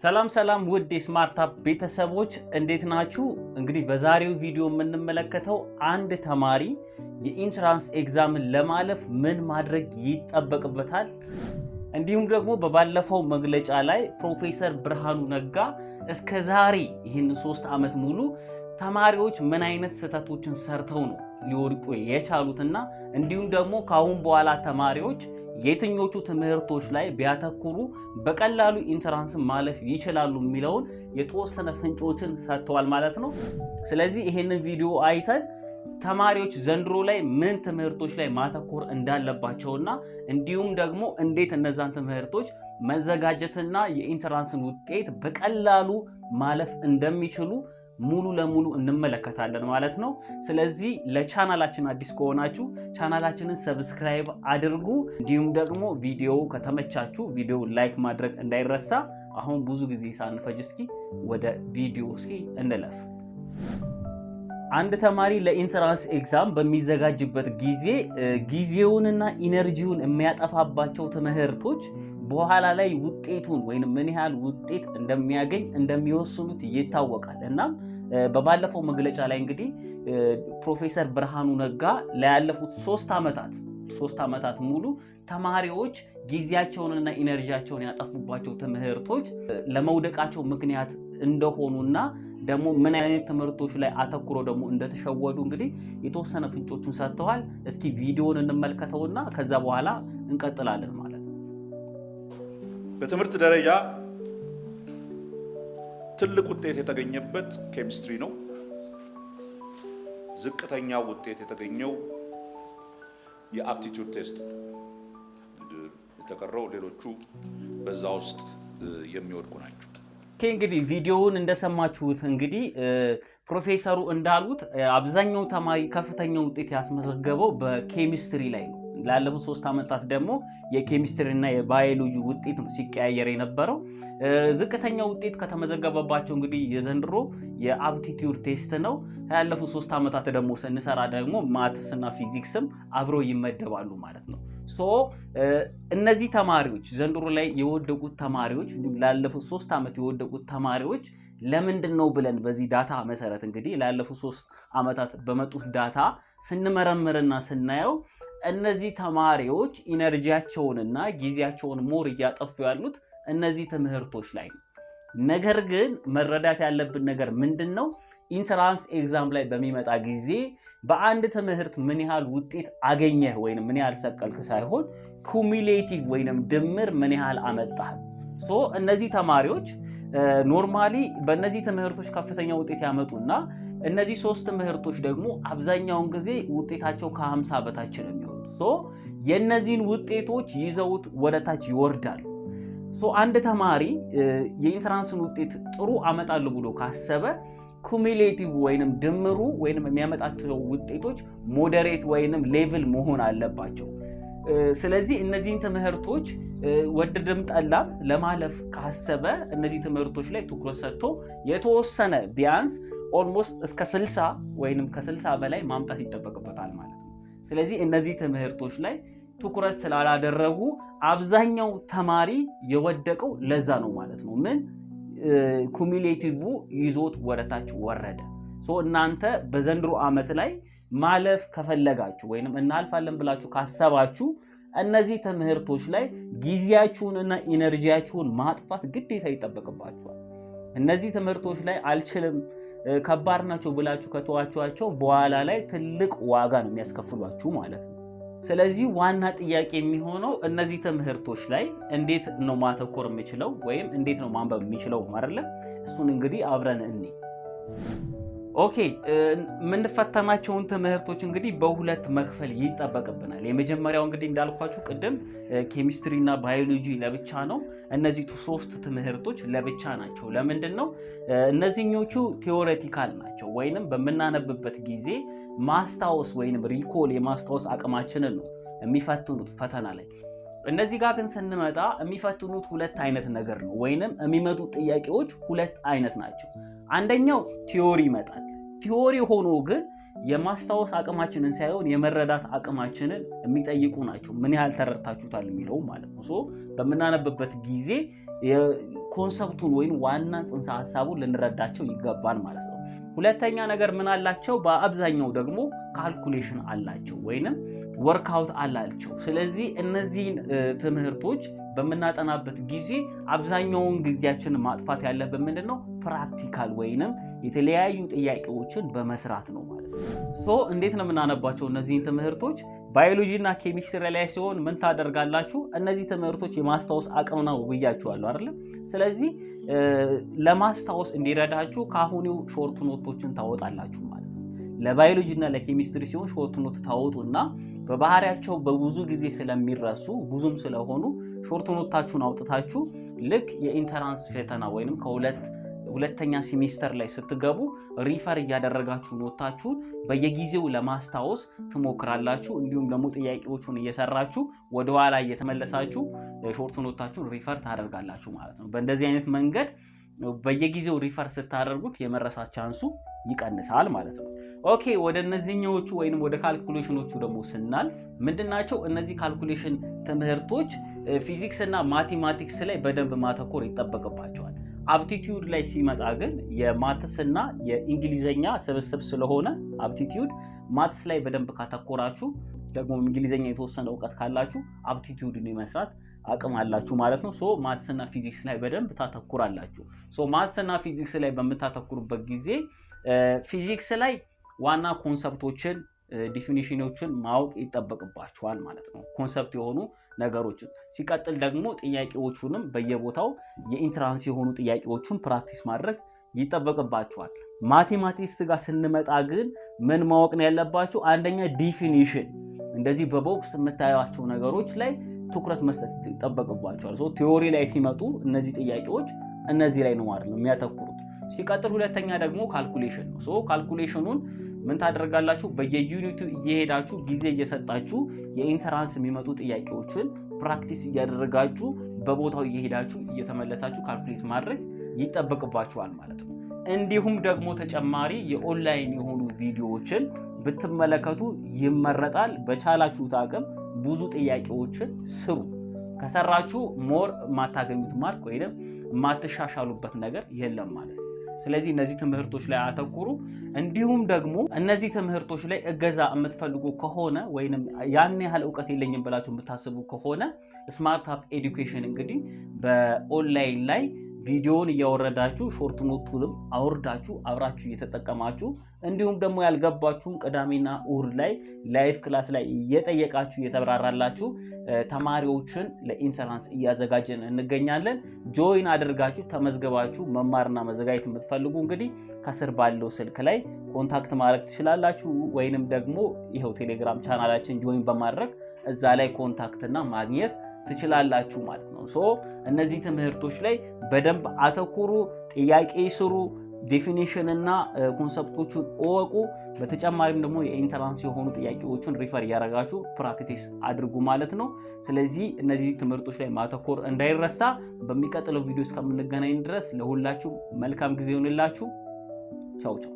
ሰላም ውድ የስማርት አፕ ቤተሰቦች እንዴት ናችሁ? እንግዲህ በዛሬው ቪዲዮ የምንመለከተው አንድ ተማሪ የኢንትራንስ ኤግዛምን ለማለፍ ምን ማድረግ ይጠበቅበታል፣ እንዲሁም ደግሞ በባለፈው መግለጫ ላይ ፕሮፌሰር ብርሃኑ ነጋ እስከዛሬ ይህን 3 ዓመት ሙሉ ተማሪዎች ምን አይነት ስህተቶችን ሰርተው ነው ሊወድቁ የቻሉትና እንዲሁም ደግሞ ካሁን በኋላ ተማሪዎች የትኞቹ ትምህርቶች ላይ ቢያተኩሩ በቀላሉ ኢንትራንስ ማለፍ ይችላሉ የሚለውን የተወሰነ ፍንጮችን ሰጥተዋል ማለት ነው። ስለዚህ ይሄንን ቪዲዮ አይተን ተማሪዎች ዘንድሮ ላይ ምን ትምህርቶች ላይ ማተኮር እንዳለባቸውና እንዲሁም ደግሞ እንዴት እነዛን ትምህርቶች መዘጋጀትና የኢንትራንስን ውጤት በቀላሉ ማለፍ እንደሚችሉ ሙሉ ለሙሉ እንመለከታለን ማለት ነው። ስለዚህ ለቻናላችን አዲስ ከሆናችሁ ቻናላችንን ሰብስክራይብ አድርጉ። እንዲሁም ደግሞ ቪዲዮ ከተመቻችሁ ቪዲዮ ላይክ ማድረግ እንዳይረሳ። አሁን ብዙ ጊዜ ሳንፈጅ እስኪ ወደ ቪዲዮ እንለፍ። አንድ ተማሪ ለኢንትራንስ ኤግዛም በሚዘጋጅበት ጊዜውንና ኢነርጂውን የሚያጠፋባቸው ትምህርቶች በኋላ ላይ ውጤቱን ወይንም ምን ያህል ውጤት እንደሚያገኝ እንደሚወስኑት ይታወቃል። እና በባለፈው መግለጫ ላይ እንግዲህ ፕሮፌሰር ብርሃኑ ነጋ ለያለፉት 3 ዓመታት ሙሉ ተማሪዎች ጊዜያቸውንና ኢነርጂያቸውን ያጠፉባቸው ትምህርቶች ለመውደቃቸው ምክንያት እንደሆኑና ደግሞ ምን አይነት ትምህርቶች ላይ አተኩሮ ደግሞ እንደተሸወዱ እንግዲህ የተወሰነ ፍንጮችን ሰጥተዋል። እስኪ ቪዲዮውን እንመልከተውና ከዛ በኋላ እንቀጥላለን ማለት ነው። በትምህርት ደረጃ ትልቅ ውጤት የተገኘበት ኬሚስትሪ ነው። ዝቅተኛ ውጤት የተገኘው የአፕቲቲዩድ ቴስት፣ የተቀረው ሌሎቹ በዛ ውስጥ የሚወድቁ ናቸው። እንግዲህ ቪዲዮውን እንደሰማችሁት እንግዲህ ፕሮፌሰሩ እንዳሉት አብዛኛው ተማሪ ከፍተኛ ውጤት ያስመዘገበው በኬሚስትሪ ላይ ነው። ላለፉት 3 ዓመታት ደግሞ የኬሚስትሪ እና የባዮሎጂ ውጤት ነው ሲቀያየር የነበረው። ዝቅተኛ ውጤት ከተመዘገበባቸው እንግዲህ የዘንድሮ የአፕቲቲዩድ ቴስት ነው። ያለፉት 3 ዓመታት ደግሞ ስንሰራ ደግሞ ማትስ እና ፊዚክስም አብሮ ይመደባሉ ማለት ነው። እነዚህ ተማሪዎች ዘንድሮ ላይ የወደቁት ተማሪዎች ላለፉት 3 ዓመት የወደቁት ተማሪዎች ለምንድን ነው ብለን በዚህ ዳታ መሰረት እንግዲህ ላለፉት 3 ዓመታት በመጡት ዳታ ስንመረምርና ስናየው እነዚህ ተማሪዎች ኢነርጂያቸውንና ጊዜያቸውን ሞር እያጠፉ ያሉት እነዚህ ትምህርቶች ላይ ነው። ነገር ግን መረዳት ያለብን ነገር ምንድነው? ኢንትራንስ ኤግዛም ላይ በሚመጣ ጊዜ በአንድ ትምህርት ምን ያህል ውጤት አገኘህ ወይንም ምን ያህል ሰቀልክ ሳይሆን ኩሙሌቲቭ ወይንም ድምር ምን ያህል አመጣህ። እነዚህ ተማሪዎች ኖርማሊ በእነዚህ ትምህርቶች ከፍተኛ ውጤት ያመጡና እነዚህ 3 ትምህርቶች ደግሞ አብዛኛውን ጊዜ ውጤታቸው ከ50 በታች ነው የሚሆኑት። የእነዚህን ውጤቶች ይዘውት ወደታች ይወርዳሉ። አንድ ተማሪ የኢንትራንስን ውጤት ጥሩ አመጣለሁ ብሎ ካሰበ ኩሙሌቲቭ ወይንም ድምሩ ወይንም የሚያመጣቸው ውጤቶች ሞዴሬት ወይንም ሌቭል መሆን አለባቸው። ስለዚህ እነዚህን ትምህርቶች ወደድም ጠላም ለማለፍ ካሰበ እነዚህ ትምህርቶች ላይ ትኩረት ሰጥቶ የተወሰነ ቢያንስ ኦልሞስት እስከ 60 ወይንም ከ60 በላይ ማምጣት ይጠበቅበታል ማለት ነው። ስለዚህ እነዚህ ትምህርቶች ላይ ትኩረት ስላላደረጉ አብዛኛው ተማሪ የወደቀው ለዛ ነው ማለት ነው። ምን ኩሙሌቲቭ ይዞት ወደታች ወረደ። እናንተ በዘንድሮ ዓመት ላይ ማለፍ ከፈለጋችሁ ወይንም እናልፋለን ብላችሁ ካሰባችሁ እነዚህ ትምህርቶች ላይ ጊዜያችሁንና ኢነርጂያችሁን ማጥፋት ግዴታ ይጠበቅባችኋል። እነዚህ ትምህርቶች ላይ አልችልም ከባድ ናቸው ብላችሁ ከተዋችኋቸው በኋላ ላይ ትልቅ ዋጋ ነው የሚያስከፍሏችሁ ማለት ነው። ስለዚህ ዋና ጥያቄ የሚሆነው እነዚህ ትምህርቶች ላይ እንዴት ነው ማተኮር የምችለው ወይም እንዴት ነው ማንበብ የምችለው ማለት እሱን እንግዲህ አብረን እንይ። የምንፈተናቸውን ትምህርቶች እንግዲህ በሁለት መክፈል ይጠበቅብናል። የመጀመሪያው እንግዲህ እንዳልኳችሁ ቅድም ኬሚስትሪ እና ባዮሎጂ ለብቻ ነው። እነዚህ 3 ትምህርቶች ለብቻ ናቸው። ለምንድን ነው? እነዚህኞቹ ቲዎሬቲካል ናቸው ወይንም በምናነብበት ጊዜ ማስታወስ ወይንም ሪኮል የማስታወስ አቅማችንን ነው የሚፈትኑት ፈተና ላይ። እነዚህ ጋር ግን ስንመጣ የሚፈትኑት 2 አይነት ነገር ነው ወይንም የሚመጡት ጥያቄዎች 2 አይነት ናቸው። አንደኛው ቲዮሪ ይመጣል። ቲዮሪ ሆኖ ግን የማስታወስ አቅማችንን ሳይሆን የመረዳት አቅማችንን የሚጠይቁ ናቸው። ምን ያህል ተረድታችሁታል የሚለው ማለት ነው። በምናነብበት ጊዜ ኮንሰፕቱን ወይም ዋና ጽንሰ ሐሳቡን ልንረዳቸው ይገባል ማለት ነው። ሁለተኛ ነገር ምን አላቸው? በአብዛኛው ደግሞ ካልኩሌሽን አላቸው ወይንም ወርክአውት አላቸው። ስለዚህ እነዚህን ትምህርቶች በምናጠናበት ጊዜ አብዛኛውን ጊዜያችንን ማጥፋት ያለብን ምንድነው? ፕራክቲካል ወይንም የተለያዩ ጥያቄዎችን በመስራት ነው ማለት ነው። እንዴት ነው የምናነባቸው እነዚህን ትምህርቶች? ባዮሎጂ እና ኬሚስትሪ ላይ ሲሆን ምን ታደርጋላችሁ? እነዚህ ትምህርቶች የማስታወስ አቅም ነው ብያችኋለሁ አይደል? ስለዚህ ለማስታወስ እንዲረዳችሁ ካሁኑ ሾርት ኖቶችን ታወጣላችሁ ማለት ነው። ለባዮሎጂ እና ለኬሚስትሪ ሲሆን ሾርት ኖት ታወጡና በባህሪያቸው በብዙ ጊዜ ስለሚረሱ ብዙም ስለሆኑ ሾርት ኖታችሁን አውጥታችሁ ልክ የኢንተራንስ ፈተና ወይንም ሁለተኛ ሴሚስተር ላይ ስትገቡ ሪፈር እያደረጋችሁ ኖታችሁን በየጊዜው ለማስታወስ ትሞክራላችሁ። እንዲሁም ደግሞ ጥያቄዎቹን እየሰራችሁ ወደኋላ እየተመለሳችሁ ሾርት ኖታችሁን ሪፈር ታደርጋላችሁ ማለት ነው። በእንደዚህ አይነት መንገድ በየጊዜው ሪፈር ስታደርጉት የመረሳት ቻንሱ ይቀንሳል ማለት ነው። ኦኬ፣ ወደ እነዚህኞቹ ወይንም ወደ ካልኩሌሽኖቹ ደግሞ ስናልፍ ምንድናቸው? እነዚህ ካልኩሌሽን ትምህርቶች ፊዚክስ እና ማቴማቲክስ ላይ በደንብ ማተኮር ይጠበቅባቸዋል። አፕቲቲዩድ ላይ ሲመጣ ግን የማትስ እና የእንግሊዘኛ ስብስብ ስለሆነ አፕቲቲዩድ ማትስ ላይ በደንብ ካተኮራችሁ ደግሞ እንግሊዘኛ የተወሰነ እውቀት ካላችሁ አፕቲቲዩድን የመስራት አቅም አላችሁ ማለት ነው። ማትስ እና ፊዚክስ ላይ በደንብ ታተኩራላችሁ። ማትስ እና ፊዚክስ ላይ በምታተኩሩበት ጊዜ ፊዚክስ ላይ ዋና ኮንሰፕቶችን ዲፊኒሽኖችን ማወቅ ይጠበቅባችኋል ማለት ነው። ኮንሰፕት የሆኑ ነገሮችን ሲቀጥል ደግሞ ጥያቄዎቹንም በየቦታው የኢንትራንስ የሆኑ ጥያቄዎችን ፕራክቲስ ማድረግ ይጠበቅባችኋል። ማቴማቲክስ ጋር ስንመጣ ግን ምን ማወቅ ነው ያለባችሁ? አንደኛ ዲፊኒሽን፣ እንደዚህ በቦክስ የምታዩቸው ነገሮች ላይ ትኩረት መስጠት ይጠበቅባችኋል። ቲዮሪ ላይ ሲመጡ እነዚህ ጥያቄዎች እነዚህ ላይ ነው ማለት ነው የሚያተኩሩት። ሲቀጥል ሁለተኛ ደግሞ ካልኩሌሽን ነው። ካልኩሌሽኑን ምን ታደርጋላችሁ? በየዩኒቱ እየሄዳችሁ ጊዜ እየሰጣችሁ የኢንተራንስ የሚመጡ ጥያቄዎችን ፕራክቲስ እያደረጋችሁ በቦታው እየሄዳችሁ እየተመለሳችሁ ካልኩሌት ማድረግ ይጠበቅባችኋል ማለት ነው። እንዲሁም ደግሞ ተጨማሪ የኦንላይን የሆኑ ቪዲዮዎችን ብትመለከቱ ይመረጣል። በቻላችሁት አቅም ብዙ ጥያቄዎችን ስሩ። ከሰራችሁ ሞር የማታገኙት ማርክ ወይም የማትሻሻሉበት ነገር የለም ማለት ነው። ስለዚህ እነዚህ ትምህርቶች ላይ አተኩሩ። እንዲሁም ደግሞ እነዚህ ትምህርቶች ላይ እገዛ የምትፈልጉ ከሆነ ወይንም ያን ያህል እውቀት የለኝም ብላችሁ የምታስቡ ከሆነ ስማርት አፕ ኤዱኬሽን እንግዲህ በኦንላይን ላይ ቪዲዮውን እያወረዳችሁ ሾርት ኖቱንም አውርዳችሁ አብራችሁ እየተጠቀማችሁ እንዲሁም ደግሞ ያልገባችሁን ቅዳሜና እሁድ ላይ ላይቭ ክላስ ላይ እየጠየቃችሁ እየተብራራላችሁ ተማሪዎችን ለኢንተራንስ እያዘጋጀን እንገኛለን። ጆይን አድርጋችሁ ተመዝገባችሁ መማርና መዘጋጀት የምትፈልጉ እንግዲህ ከስር ባለው ስልክ ላይ ኮንታክት ማድረግ ትችላላችሁ። ወይንም ደግሞ ይሄው ቴሌግራም ቻናላችን ጆይን በማድረግ እዛ ላይ ኮንታክትና ማግኘት ትችላላችሁ ማለት ነው። እነዚህ ትምህርቶች ላይ በደንብ አተኩሩ፣ ጥያቄ ስሩ፣ ዴፊኒሽን እና ኮንሰፕቶቹን እወቁ። በተጨማሪም ደግሞ የኢንተራንስ የሆኑ ጥያቄዎችን ሪፈር እያደረጋችሁ ፕራክቲስ አድርጉ ማለት ነው። ስለዚህ እነዚህ ትምህርቶች ላይ ማተኮር እንዳይረሳ። በሚቀጥለው ቪዲዮ እስከምንገናኝ ድረስ ለሁላችሁ መልካም ጊዜ ይሁንላችሁ። ቻው ቻው።